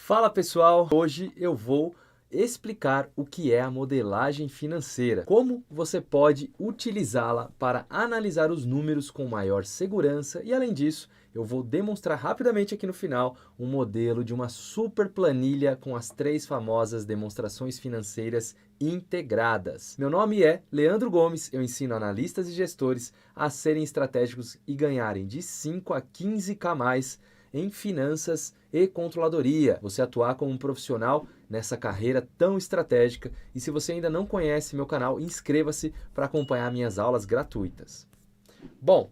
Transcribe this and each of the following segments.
Fala pessoal, hoje eu vou explicar o que é a modelagem financeira, como você pode utilizá-la para analisar os números com maior segurança e além disso, eu vou demonstrar rapidamente aqui no final um modelo de uma super planilha com as 3 famosas demonstrações financeiras integradas. Meu nome é Leandro Gomes, eu ensino analistas e gestores a serem estratégicos e ganharem de 5 a 15k mais em finanças e controladoria, você atuar como um profissional nessa carreira tão estratégica. E se você ainda não conhece meu canal, inscreva-se para acompanhar minhas aulas gratuitas. Bom,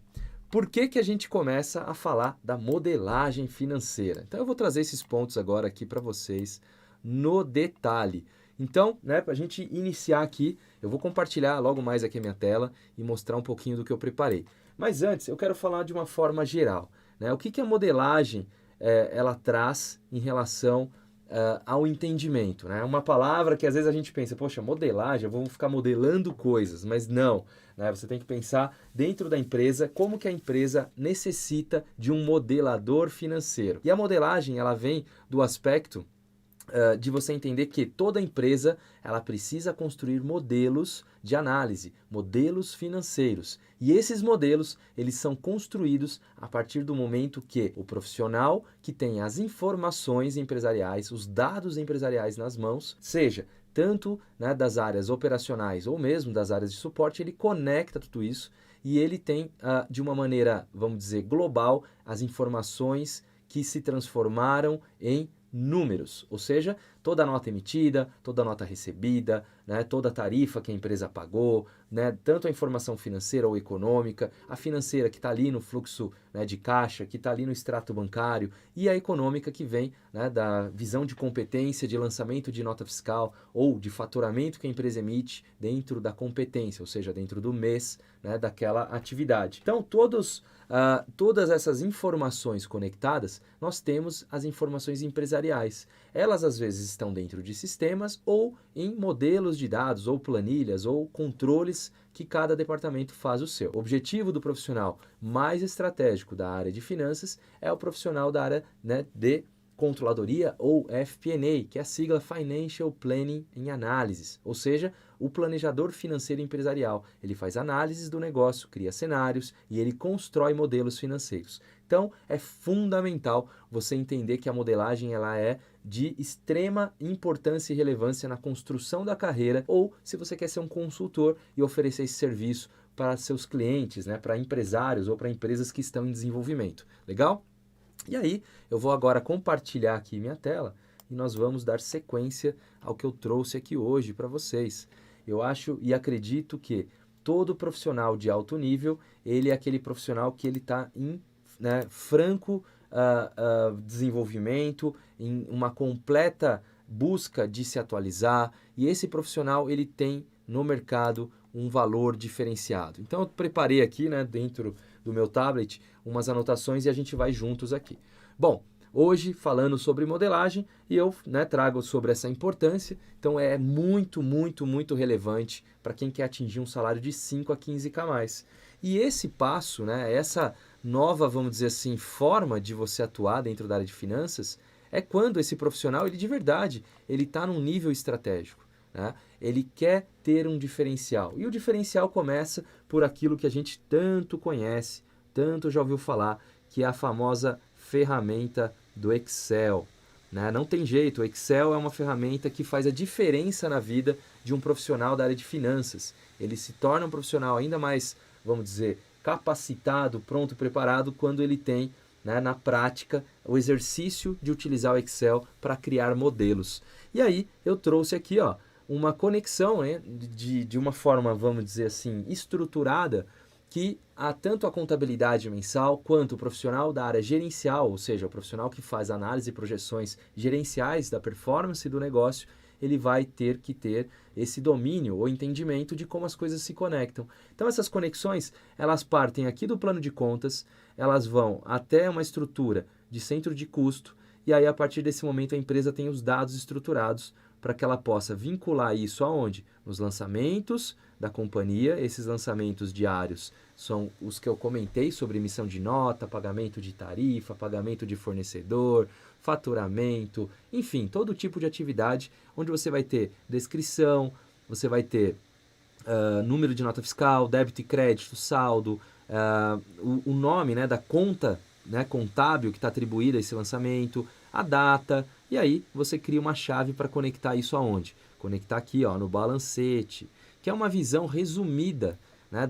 por que a gente começa a falar da modelagem financeira? Então eu vou trazer esses pontos agora aqui para vocês no detalhe. Então, para a gente iniciar aqui, eu vou compartilhar logo mais aqui a minha tela e mostrar um pouquinho do que eu preparei. Mas antes, eu quero falar de uma forma geral. O que a modelagem ela traz em relação ao entendimento? Uma palavra que às vezes a gente pensa, poxa, modelagem, vamos ficar modelando coisas, mas não. Você tem que pensar dentro da empresa como que a empresa necessita de um modelador financeiro. E a modelagem ela vem do aspecto de você entender que toda empresa ela precisa construir modelos de análise, modelos financeiros. E esses modelos eles são construídos a partir do momento que o profissional que tem as informações empresariais, os dados empresariais nas mãos, seja tanto das áreas operacionais ou mesmo das áreas de suporte, ele conecta tudo isso e ele tem de uma maneira, vamos dizer, global, as informações que se transformaram em números, ou seja, toda a nota emitida, toda a nota recebida, toda a tarifa que a empresa pagou, tanto a informação financeira ou econômica, a financeira que está ali no fluxo de caixa, que está ali no extrato bancário, e a econômica que vem da visão de competência de lançamento de nota fiscal ou de faturamento que a empresa emite dentro da competência, ou seja, dentro do mês daquela atividade. Então, todas essas informações conectadas, nós temos as informações empresariais. Elas às vezes estão dentro de sistemas ou em modelos de dados ou planilhas ou controles que cada departamento faz o seu. O objetivo do profissional mais estratégico da área de finanças é o profissional da área de controladoria ou FP&A, que é a sigla Financial Planning and Analysis, ou seja, o planejador financeiro empresarial. Ele faz análises do negócio, cria cenários e ele constrói modelos financeiros. Então, é fundamental você entender que a modelagem ela é de extrema importância e relevância na construção da carreira ou se você quer ser um consultor e oferecer esse serviço para seus clientes, para empresários ou para empresas que estão em desenvolvimento. Legal? E aí, eu vou agora compartilhar aqui minha tela e nós vamos dar sequência ao que eu trouxe aqui hoje para vocês. Eu acho e acredito que todo profissional de alto nível, ele é aquele profissional que ele está em franco desenvolvimento, em uma completa busca de se atualizar e esse profissional ele tem no mercado um valor diferenciado. Então eu preparei aqui dentro do meu tablet umas anotações e a gente vai juntos aqui. Bom, hoje falando sobre modelagem e eu trago sobre essa importância, então é muito relevante para quem quer atingir um salário de 5 a 15k mais. E esse passo, essa nova, vamos dizer assim, forma de você atuar dentro da área de finanças é quando esse profissional, ele de verdade, ele está num nível estratégico. Ele quer ter um diferencial. E o diferencial começa por aquilo que a gente tanto conhece, tanto já ouviu falar, que é a famosa ferramenta do Excel. Não tem jeito, o Excel é uma ferramenta que faz a diferença na vida de um profissional da área de finanças. Ele se torna um profissional ainda mais, vamos dizer, capacitado, pronto, preparado, quando ele tem na prática o exercício de utilizar o Excel para criar modelos. E aí eu trouxe aqui uma conexão de uma forma, vamos dizer assim, estruturada, que tanto a contabilidade mensal quanto o profissional da área gerencial, ou seja, o profissional que faz análise e projeções gerenciais da performance do negócio, ele vai ter que ter esse domínio ou entendimento de como as coisas se conectam. Então essas conexões, elas partem aqui do plano de contas, elas vão até uma estrutura de centro de custo, e aí a partir desse momento a empresa tem os dados estruturados para que ela possa vincular isso aonde? Nos lançamentos da companhia. Esses lançamentos diários são os que eu comentei sobre emissão de nota, pagamento de tarifa, pagamento de fornecedor, faturamento, enfim, todo tipo de atividade onde você vai ter descrição, você vai ter número de nota fiscal, débito e crédito, saldo, o nome, né, da conta, né, contábil que está atribuída a esse lançamento, a data, e aí você cria uma chave para conectar isso aonde? Conectar aqui, ó, no balancete, que é uma visão resumida, né,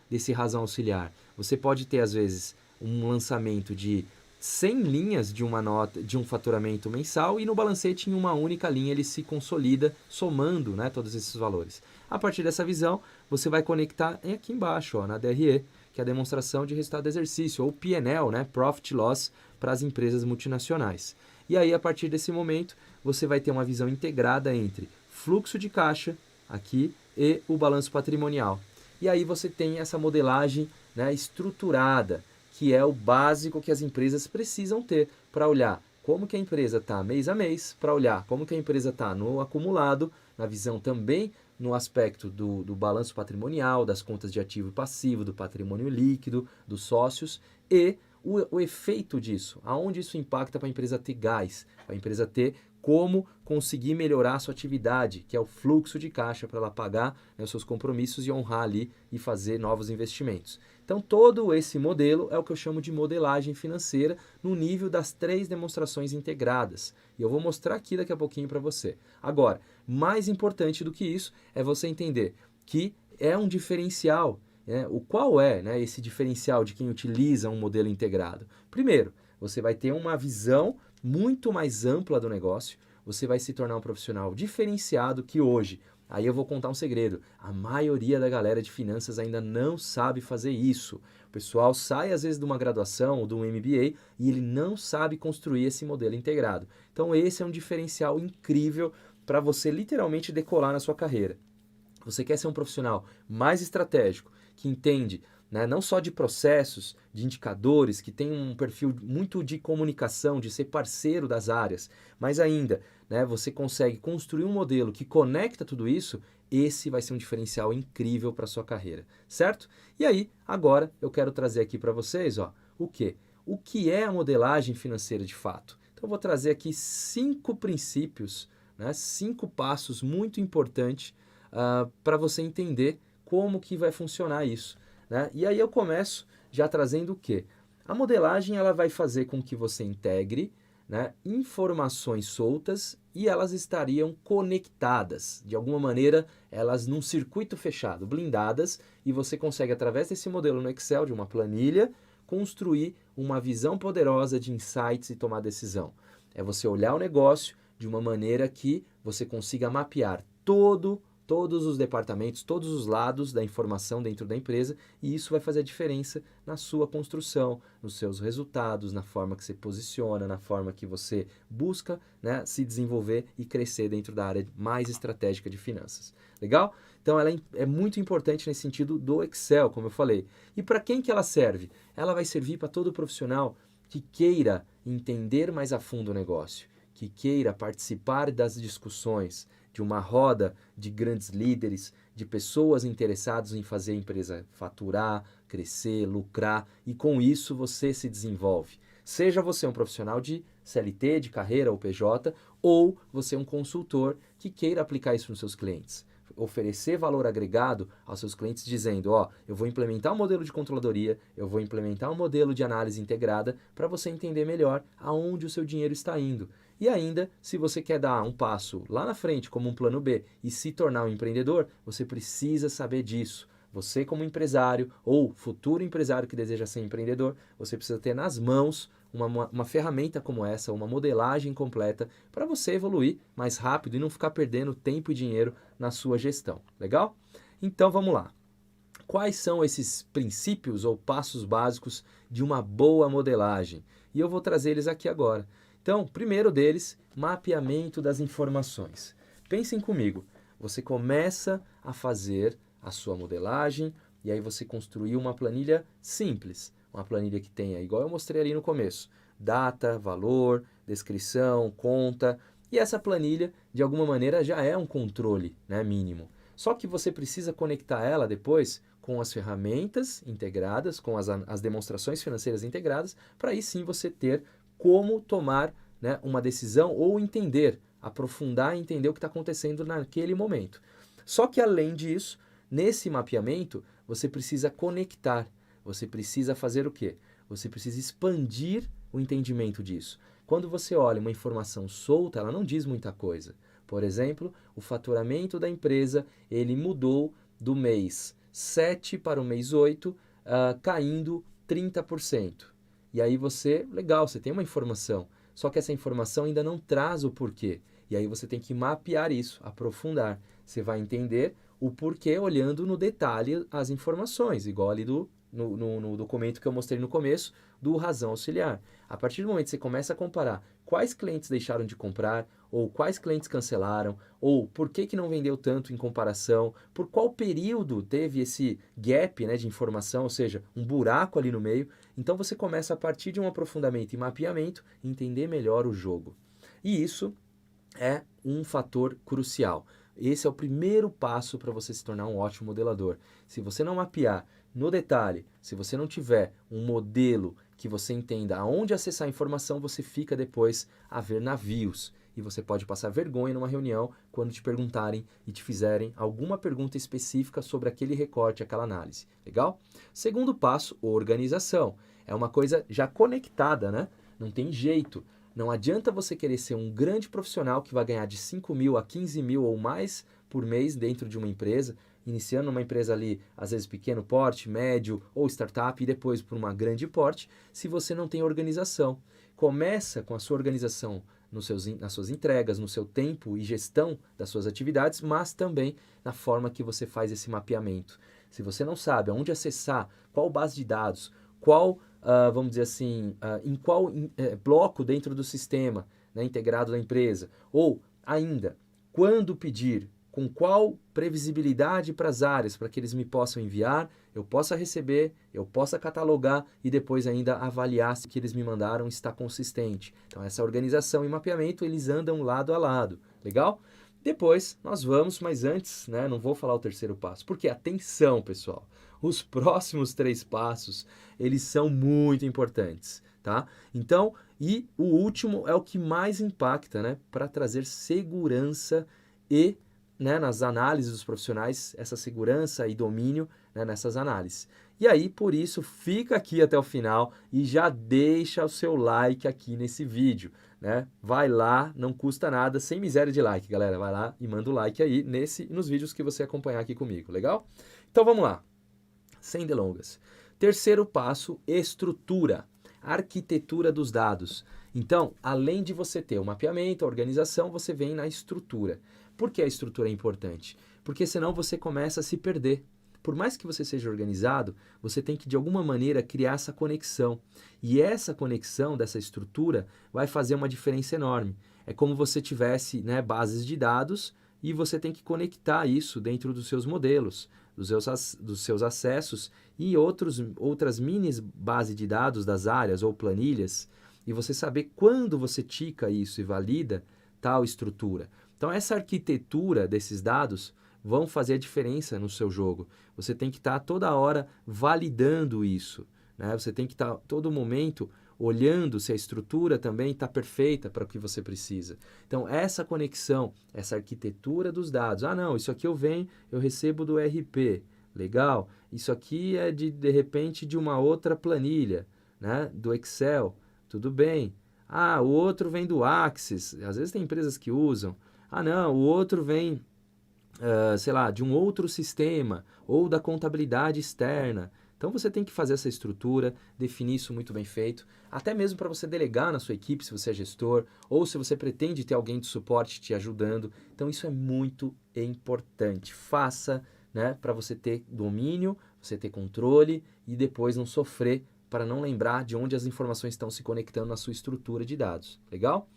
desse razão auxiliar. Você pode ter, às vezes, um lançamento de 100 linhas de uma nota, de um faturamento mensal, e no balancete, em uma única linha, ele se consolida, somando, né, todos esses valores. A partir dessa visão, você vai conectar aqui embaixo, ó, na DRE, que é a demonstração de resultado de exercício, ou P&L, né, Profit Loss, para as empresas multinacionais. E aí, a partir desse momento, você vai ter uma visão integrada entre fluxo de caixa, aqui, e o balanço patrimonial. E aí você tem essa modelagem, né, estruturada, que é o básico que as empresas precisam ter para olhar como que a empresa está mês a mês, para olhar como que a empresa está no acumulado, na visão também no aspecto do balanço patrimonial, das contas de ativo e passivo, do patrimônio líquido, dos sócios, e o efeito disso, aonde isso impacta para a empresa ter gás, para a empresa ter como conseguir melhorar a sua atividade, que é o fluxo de caixa para ela pagar, né, os seus compromissos e honrar ali e fazer novos investimentos. Então, todo esse modelo é o que eu chamo de modelagem financeira no nível das 3 demonstrações integradas. E eu vou mostrar aqui daqui a pouquinho para você. Agora, mais importante do que isso é você entender que é um diferencial. Qual é, né, esse diferencial de quem utiliza um modelo integrado? Primeiro, você vai ter uma visão muito mais ampla do negócio, você vai se tornar um profissional diferenciado que hoje, aí eu vou contar um segredo, a maioria da galera de finanças ainda não sabe fazer isso. O pessoal sai às vezes de uma graduação ou de um MBA e ele não sabe construir esse modelo integrado. Então esse é um diferencial incrível para você literalmente decolar na sua carreira. Você quer ser um profissional mais estratégico, que entende, né, não só de processos, de indicadores, que tem um perfil muito de comunicação, de ser parceiro das áreas, mas ainda, né, você consegue construir um modelo que conecta tudo isso, esse vai ser um diferencial incrível para a sua carreira, certo? E aí, agora, eu quero trazer aqui para vocês, ó, o quê? O que é a modelagem financeira de fato? Então, eu vou trazer aqui 5 princípios, né, 5 passos muito importantes para você entender como que vai funcionar isso, né? E aí eu começo já trazendo o quê? A modelagem ela vai fazer com que você integre, né, informações soltas e elas estariam conectadas. De alguma maneira, elas num circuito fechado, blindadas, e você consegue, através desse modelo no Excel, de uma planilha, construir uma visão poderosa de insights e tomar decisão. É você olhar o negócio de uma maneira que você consiga mapear todos os departamentos, todos os lados da informação dentro da empresa, e isso vai fazer a diferença na sua construção, nos seus resultados, na forma que você posiciona, na forma que você busca, né, se desenvolver e crescer dentro da área mais estratégica de finanças. Legal? Então ela é muito importante nesse sentido do Excel, como eu falei. E para quem que ela serve? Ela vai servir para todo profissional que queira entender mais a fundo o negócio, que queira participar das discussões, de uma roda de grandes líderes, de pessoas interessadas em fazer a empresa faturar, crescer, lucrar, e com isso você se desenvolve. Seja você um profissional de CLT, de carreira ou PJ, ou você um consultor que queira aplicar isso nos seus clientes. Oferecer valor agregado aos seus clientes dizendo, ó, eu vou implementar um modelo de controladoria, eu vou implementar um modelo de análise integrada para você entender melhor aonde o seu dinheiro está indo. E ainda, se você quer dar um passo lá na frente como um plano B e se tornar um empreendedor, você precisa saber disso. Você como empresário ou futuro empresário que deseja ser empreendedor, você precisa ter nas mãos uma ferramenta como essa, uma modelagem completa para você evoluir mais rápido e não ficar perdendo tempo e dinheiro na sua gestão. Legal? Então vamos lá. Quais são esses princípios ou passos básicos de uma boa modelagem? E eu vou trazer eles aqui agora. Então, primeiro deles, mapeamento das informações. Pensem comigo, você começa a fazer a sua modelagem e aí você construiu uma planilha simples, uma planilha que tenha, igual eu mostrei ali no começo, data, valor, descrição, conta, e essa planilha, de alguma maneira, já é um controle, né, mínimo. Só que você precisa conectar ela depois com as ferramentas integradas, com as demonstrações financeiras integradas, para aí sim você ter como tomar né, uma decisão ou entender, aprofundar e entender o que está acontecendo naquele momento. Só que além disso, nesse mapeamento, você precisa conectar, você precisa fazer o quê? Você precisa expandir o entendimento disso. Quando você olha uma informação solta, ela não diz muita coisa. Por exemplo, o faturamento da empresa, ele mudou do mês 7 para o mês 8, caindo 30%. E aí legal, você tem uma informação, só que essa informação ainda não traz o porquê. E aí você tem que mapear isso, aprofundar. Você vai entender o porquê olhando no detalhe as informações, igual ali no documento que eu mostrei no começo, do razão auxiliar. A partir do momento que você começa a comparar quais clientes deixaram de comprar, ou quais clientes cancelaram, ou por que não vendeu tanto em comparação, por qual período teve esse gap, né, de informação, ou seja, um buraco ali no meio. Então você começa a partir de um aprofundamento e mapeamento, entender melhor o jogo. E isso é um fator crucial. Esse é o primeiro passo para você se tornar um ótimo modelador. Se você não mapear no detalhe, se você não tiver um modelo que você entenda aonde acessar a informação, você fica depois a ver navios. E você pode passar vergonha numa reunião quando te perguntarem e te fizerem alguma pergunta específica sobre aquele recorte, aquela análise. Legal? Segundo passo, organização. É uma coisa já conectada, né? Não tem jeito. Não adianta você querer ser um grande profissional que vai ganhar de 5 mil a 15 mil ou mais por mês dentro de uma empresa, iniciando uma empresa ali, às vezes pequeno porte, médio ou startup e depois por uma grande porte, se você não tem organização. Começa com a sua organização nas suas entregas, no seu tempo e gestão das suas atividades, mas também na forma que você faz esse mapeamento. Se você não sabe aonde acessar, qual base de dados, qual vamos dizer assim, em qual bloco dentro do sistema, né, integrado da empresa, ou ainda, quando pedir, com qual previsibilidade para as áreas, para que eles me possam enviar, eu possa receber, eu possa catalogar e depois ainda avaliar se o que eles me mandaram está consistente. Então essa organização e mapeamento, eles andam lado a lado, legal? Depois nós vamos, mas antes, né, não vou falar o terceiro passo, porque atenção, pessoal, os próximos 3 passos, eles são muito importantes, tá? Então, e o último é o que mais impacta, né, para trazer segurança e, né, nas análises dos profissionais, essa segurança e domínio, né, nessas análises. E aí, por isso, fica aqui até o final e já deixa o seu like aqui nesse vídeo, né? Vai lá, não custa nada, sem miséria de like, galera. Vai lá e manda o like aí nos vídeos que você acompanhar aqui comigo, legal? Então vamos lá, sem delongas. Terceiro passo, estrutura, arquitetura dos dados. Então, além de você ter o mapeamento, a organização, você vem na estrutura. Por que a estrutura é importante? Porque senão você começa a se perder. Por mais que você seja organizado, você tem que de alguma maneira criar essa conexão. E essa conexão dessa estrutura vai fazer uma diferença enorme. É como você tivesse, né, bases de dados e você tem que conectar isso dentro dos seus modelos, dos seus acessos e outras mini bases de dados das áreas ou planilhas, e você saber quando você tica isso e valida tal estrutura. Então essa arquitetura desses dados vão fazer a diferença no seu jogo. Você tem que estar toda hora validando isso, né? Você tem que estar todo momento olhando se a estrutura também está perfeita para o que você precisa. Então, essa conexão, essa arquitetura dos dados. Ah, não, isso aqui eu recebo do RP. Legal. Isso aqui é de repente, de uma outra planilha, né? Do Excel. Tudo bem. Ah, o outro vem do Axis. Às vezes tem empresas que usam. Ah, não, o outro vem, sei lá, de um outro sistema ou da contabilidade externa. Então você tem que fazer essa estrutura, definir isso muito bem feito, até mesmo para você delegar na sua equipe, se você é gestor, ou se você pretende ter alguém de suporte te ajudando. Então isso é muito importante. Faça, né, para você ter domínio, você ter controle e depois não sofrer para não lembrar de onde as informações estão se conectando na sua estrutura de dados. Legal?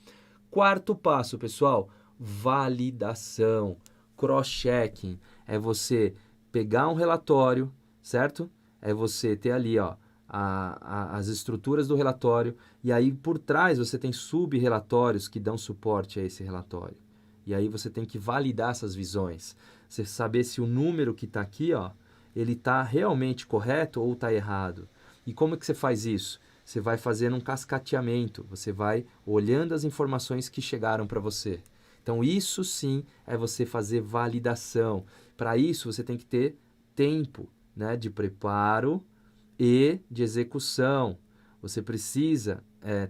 Quarto passo, pessoal, validação, cross-checking. É você pegar um relatório, certo? É você ter ali, ó, as estruturas do relatório e aí por trás você tem sub-relatórios que dão suporte a esse relatório. E aí você tem que validar essas visões. Você saber se o número que está aqui, ó, ele está realmente correto ou está errado. E como é que você faz isso? você vai fazendo um cascateamento, você vai olhando as informações que chegaram para você. Então, isso sim é você fazer validação. Para isso, você tem que ter tempo, né, de preparo e de execução. Você precisa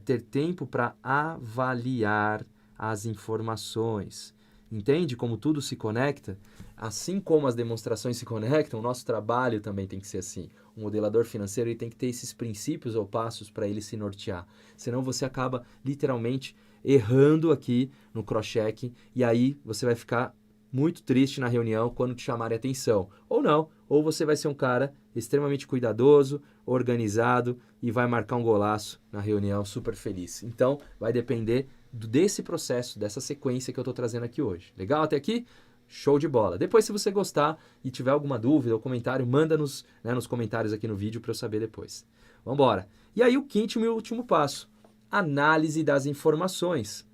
ter tempo para avaliar as informações. Entende como tudo se conecta? Assim como as demonstrações se conectam, o nosso trabalho também tem que ser assim. O modelador financeiro ele tem que ter esses princípios ou passos para ele se nortear. Senão você acaba literalmente errando aqui no cross-check e aí você vai ficar muito triste na reunião quando te chamarem atenção. Ou não, ou você vai ser um cara extremamente cuidadoso, organizado e vai marcar um golaço na reunião super feliz. Então, vai depender desse processo, dessa sequência que eu estou trazendo aqui hoje. Legal até aqui? Show de bola. Depois, se você gostar e tiver alguma dúvida ou comentário, manda nos comentários aqui no vídeo para eu saber depois. Vamos embora. E aí, o quinto e último passo. Análise das informações.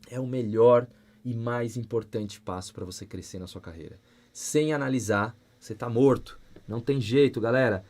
É o melhor e mais importante passo para você crescer na sua carreira. Sem analisar, você está morto. Não tem jeito, galera.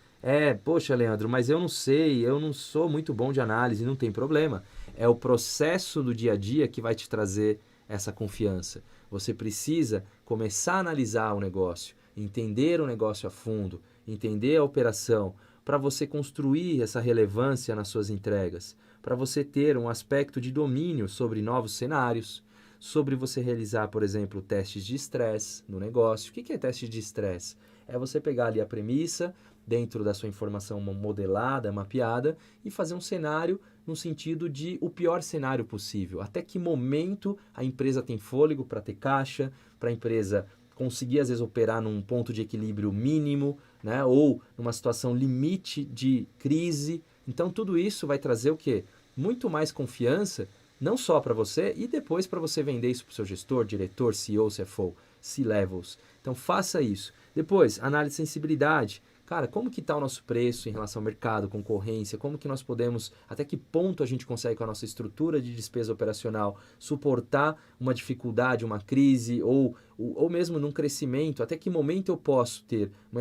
Poxa, Leandro, mas eu não sei, eu não sou muito bom de análise, não tem problema. É o processo do dia a dia que vai te trazer essa confiança. Você precisa começar a analisar o negócio, entender o negócio a fundo, entender a operação, para você construir essa relevância nas suas entregas, para você ter um aspecto de domínio sobre novos cenários, sobre você realizar, por exemplo, testes de estresse no negócio. O que é teste de estresse? É você pegar ali a premissa, dentro da sua informação modelada, mapeada, e fazer um cenário no sentido de o pior cenário possível. Até que momento a empresa tem fôlego para ter caixa, para a empresa conseguir, às vezes, operar num ponto de equilíbrio mínimo, né? Ou numa situação limite de crise. Então, tudo isso vai trazer o quê? Muito mais confiança, não só para você, e depois para você vender isso para o seu gestor, diretor, CEO, CFO, C-Levels. Então, faça isso. Depois, análise de sensibilidade. Cara, como que está o nosso preço em relação ao mercado, concorrência? Como que nós podemos, até que ponto a gente consegue com a nossa estrutura de despesa operacional suportar uma dificuldade, uma crise ou mesmo num crescimento? Até que momento eu posso ter uma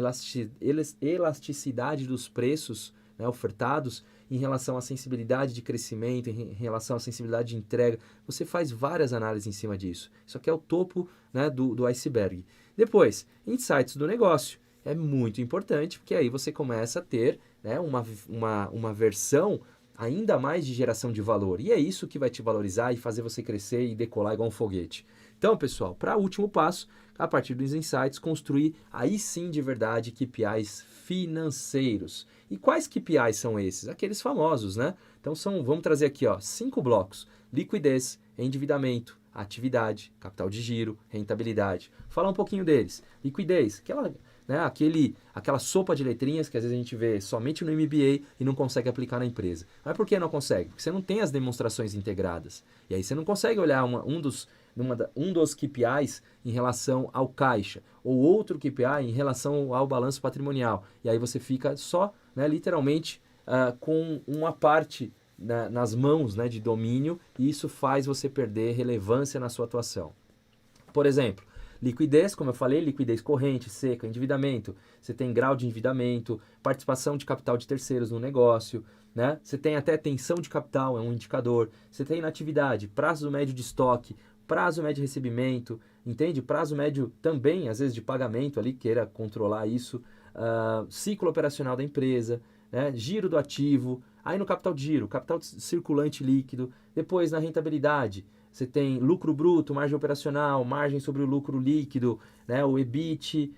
elasticidade dos preços, né, ofertados em relação à sensibilidade de crescimento, em relação à sensibilidade de entrega? Você faz várias análises em cima disso. Isso aqui é o topo, né, do iceberg. Depois, insights do negócio. É muito importante, porque aí você começa a ter, né, uma versão ainda mais de geração de valor. E é isso que vai te valorizar e fazer você crescer e decolar igual um foguete. Então, pessoal, para o último passo, a partir dos insights, construir aí sim de verdade KPIs financeiros. E quais KPIs são esses? Aqueles famosos, né? Então, vamos trazer aqui 5 blocos. Liquidez, endividamento, atividade, capital de giro, rentabilidade. Falar um pouquinho deles. Liquidez, aquela sopa de letrinhas que às vezes a gente vê somente no MBA e não consegue aplicar na empresa. Mas por que não consegue? Porque você não tem as demonstrações integradas. E aí você não consegue olhar um dos KPIs em relação ao caixa, ou outro KPI em relação ao balanço patrimonial. E aí você fica só, né, literalmente, com uma parte nas mãos, né, de domínio, e isso faz você perder relevância na sua atuação. Por exemplo, liquidez, como eu falei, liquidez corrente, seca, endividamento. Você tem grau de endividamento, participação de capital de terceiros no negócio, né? Você tem até tensão de capital, é um indicador. Você tem inatividade, prazo médio de estoque, prazo médio de recebimento, entende? Prazo médio também, às vezes, de pagamento ali, queira controlar isso. Ciclo operacional da empresa, né? Giro do ativo. Aí no capital de giro, capital circulante líquido. Depois na rentabilidade, você tem lucro bruto, margem operacional, margem sobre o lucro líquido, né, o EBIT,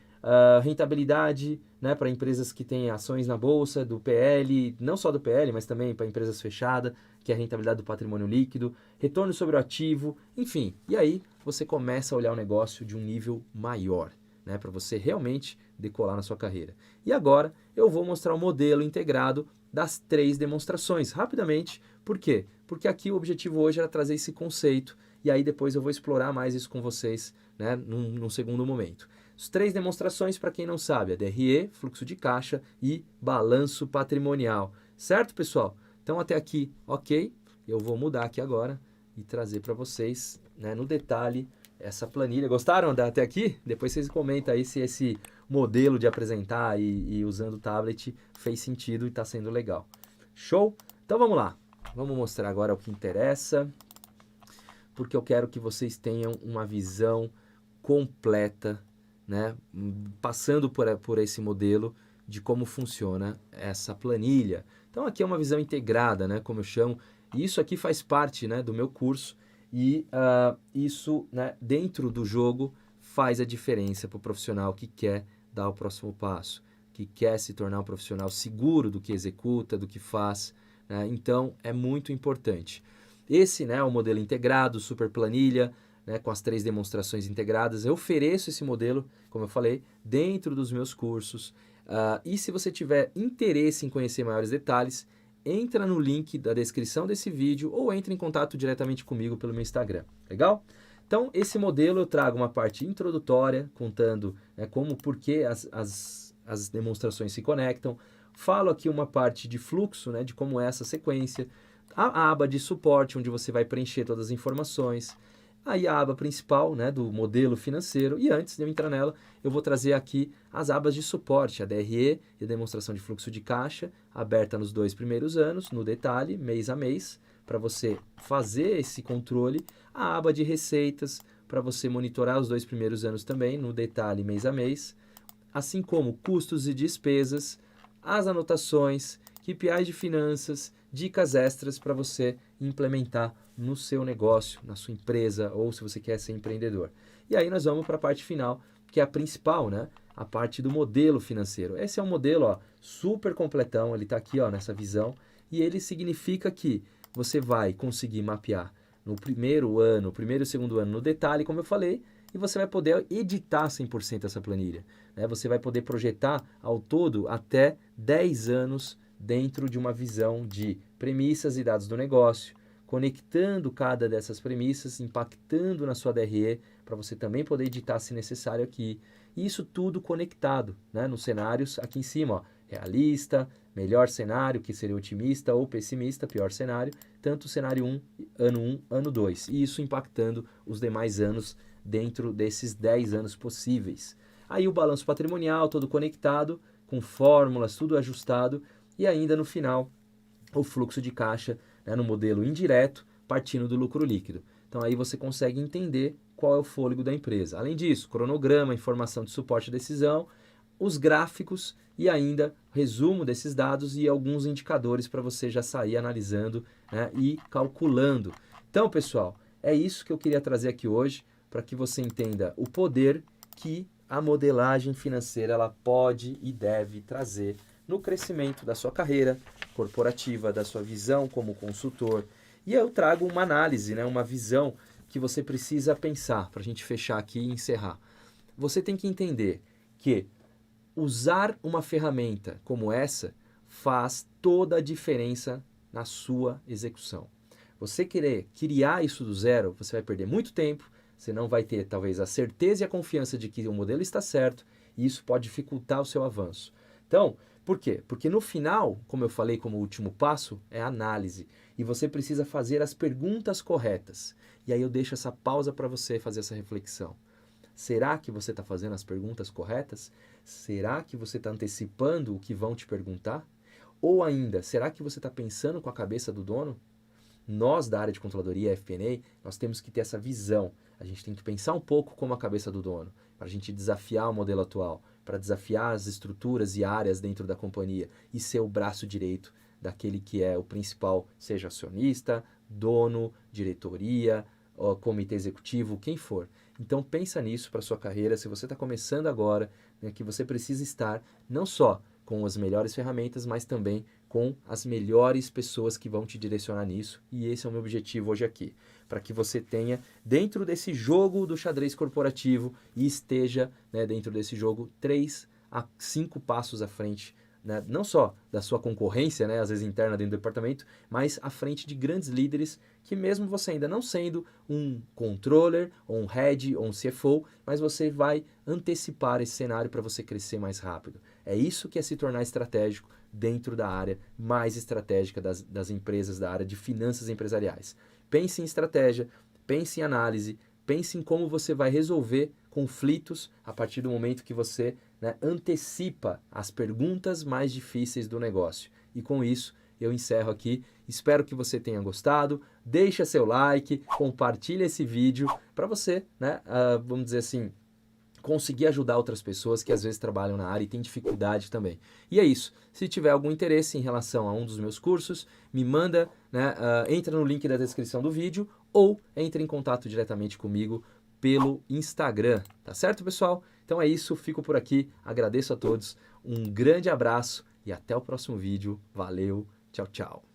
rentabilidade, né, para empresas que têm ações na bolsa, do PL, não só do PL, mas também para empresas fechadas, que é a rentabilidade do patrimônio líquido, retorno sobre o ativo, enfim. E aí você começa a olhar o negócio de um nível maior, né, para você realmente decolar na sua carreira. E agora eu vou mostrar o modelo integrado das 3 demonstrações, rapidamente. Por quê? Porque aqui o objetivo hoje era trazer esse conceito, e aí depois eu vou explorar mais isso com vocês, né, num segundo momento. As 3 demonstrações, para quem não sabe, é DRE, fluxo de caixa e balanço patrimonial. Certo, pessoal? Então até aqui, ok? Eu vou mudar aqui agora e trazer para vocês, né, no detalhe essa planilha. Gostaram até aqui? Depois vocês comentam aí se esse modelo de apresentar e usando o tablet fez sentido e está sendo legal. Show? Então vamos lá, vamos mostrar agora o que interessa, porque eu quero que vocês tenham uma visão completa, né? Passando por esse modelo de como funciona essa planilha. Então aqui é uma visão integrada, né? Como eu chamo, e isso aqui faz parte, né, do meu curso e isso, né, dentro do jogo faz a diferença para o profissional que quer dar o próximo passo, que quer se tornar um profissional seguro do que executa, do que faz, né? Então é muito importante. Esse, né, é o modelo integrado, super planilha, né, com as 3 demonstrações integradas. Eu ofereço esse modelo, como eu falei, dentro dos meus cursos. E se você tiver interesse em conhecer maiores detalhes, entra no link da descrição desse vídeo ou entre em contato diretamente comigo pelo meu Instagram. Legal? Então, esse modelo eu trago uma parte introdutória, contando, né, por que as demonstrações se conectam. Falo aqui uma parte de fluxo, né, de como é essa sequência. A aba de suporte, onde você vai preencher todas as informações. Aí a aba principal, né, do modelo financeiro. E antes de eu entrar nela, eu vou trazer aqui as abas de suporte, a DRE e a demonstração de fluxo de caixa, aberta nos 2 primeiros anos, no detalhe, mês a mês, para você fazer esse controle. A aba de receitas, para você monitorar os 2 primeiros anos também, no detalhe, mês a mês. Assim como custos e despesas, as anotações, KPIs de finanças, dicas extras para você implementar no seu negócio, na sua empresa ou se você quer ser empreendedor. E aí nós vamos para a parte final, que é a principal, né? A parte do modelo financeiro. Esse é um modelo, ó, super completão, ele está aqui, ó, nessa visão, e ele significa que você vai conseguir mapear no primeiro ano, primeiro e segundo ano no detalhe, como eu falei, e você vai poder editar 100% essa planilha, né? Você vai poder projetar ao todo até 10 anos dentro de uma visão de premissas e dados do negócio, conectando cada dessas premissas, impactando na sua DRE, para você também poder editar se necessário aqui. E isso tudo conectado, né, nos cenários aqui em cima, ó, realista, melhor cenário, que seria otimista, ou pessimista, pior cenário, tanto cenário 1, ano 2, e isso impactando os demais anos dentro desses 10 anos possíveis. Aí o balanço patrimonial todo conectado, com fórmulas, tudo ajustado, e ainda no final o fluxo de caixa, né, no modelo indireto, partindo do lucro líquido. Então aí você consegue entender qual é o fôlego da empresa. Além disso, cronograma, informação de suporte à decisão, os gráficos e ainda resumo desses dados e alguns indicadores para você já sair analisando, né, e calculando. Então, pessoal, é isso que eu queria trazer aqui hoje para que você entenda o poder que a modelagem financeira ela pode e deve trazer no crescimento da sua carreira corporativa, da sua visão como consultor. E eu trago uma análise, né, uma visão que você precisa pensar para a gente fechar aqui e encerrar. Você tem que entender que usar uma ferramenta como essa faz toda a diferença na sua execução. Você querer criar isso do zero, você vai perder muito tempo, você não vai ter talvez a certeza e a confiança de que o modelo está certo, e isso pode dificultar o seu avanço. Então, por quê? Porque no final, como eu falei como último passo, é a análise. E você precisa fazer as perguntas corretas. E aí eu deixo essa pausa para você fazer essa reflexão. Será que você está fazendo as perguntas corretas? Será que você está antecipando o que vão te perguntar? Ou ainda, será que você está pensando com a cabeça do dono? Nós da área de controladoria, FP&A, nós temos que ter essa visão. A gente tem que pensar um pouco como a cabeça do dono, para a gente desafiar o modelo atual, para desafiar as estruturas e áreas dentro da companhia e ser o braço direito daquele que é o principal, seja acionista, dono, diretoria, comitê executivo, quem for. Então pensa nisso para sua carreira, se você está começando agora, né, que você precisa estar não só com as melhores ferramentas, mas também com as melhores pessoas que vão te direcionar nisso. E esse é o meu objetivo hoje aqui, para que você tenha dentro desse jogo do xadrez corporativo e esteja, né, dentro desse jogo 3 a 5 passos à frente, né, não só da sua concorrência, né, às vezes interna dentro do departamento, mas à frente de grandes líderes que mesmo você ainda não sendo um controller, ou um head, ou um CFO, mas você vai antecipar esse cenário para você crescer mais rápido. É isso que é se tornar estratégico dentro da área mais estratégica das empresas, da área de finanças empresariais. Pense em estratégia, pense em análise, pense em como você vai resolver conflitos a partir do momento que você, né, antecipa as perguntas mais difíceis do negócio. E com isso eu encerro aqui Espero que você tenha gostado. Deixa seu like, compartilha esse vídeo para você, né, vamos dizer assim, conseguir ajudar outras pessoas que às vezes trabalham na área e têm dificuldade também. E é isso. Se tiver algum interesse em relação a um dos meus cursos, me manda, né, entra no link da descrição do vídeo ou entre em contato diretamente comigo pelo Instagram. Tá certo, pessoal? Então é isso. Fico por aqui. Agradeço a todos. Um grande abraço e até o próximo vídeo. Valeu. Tchau, tchau.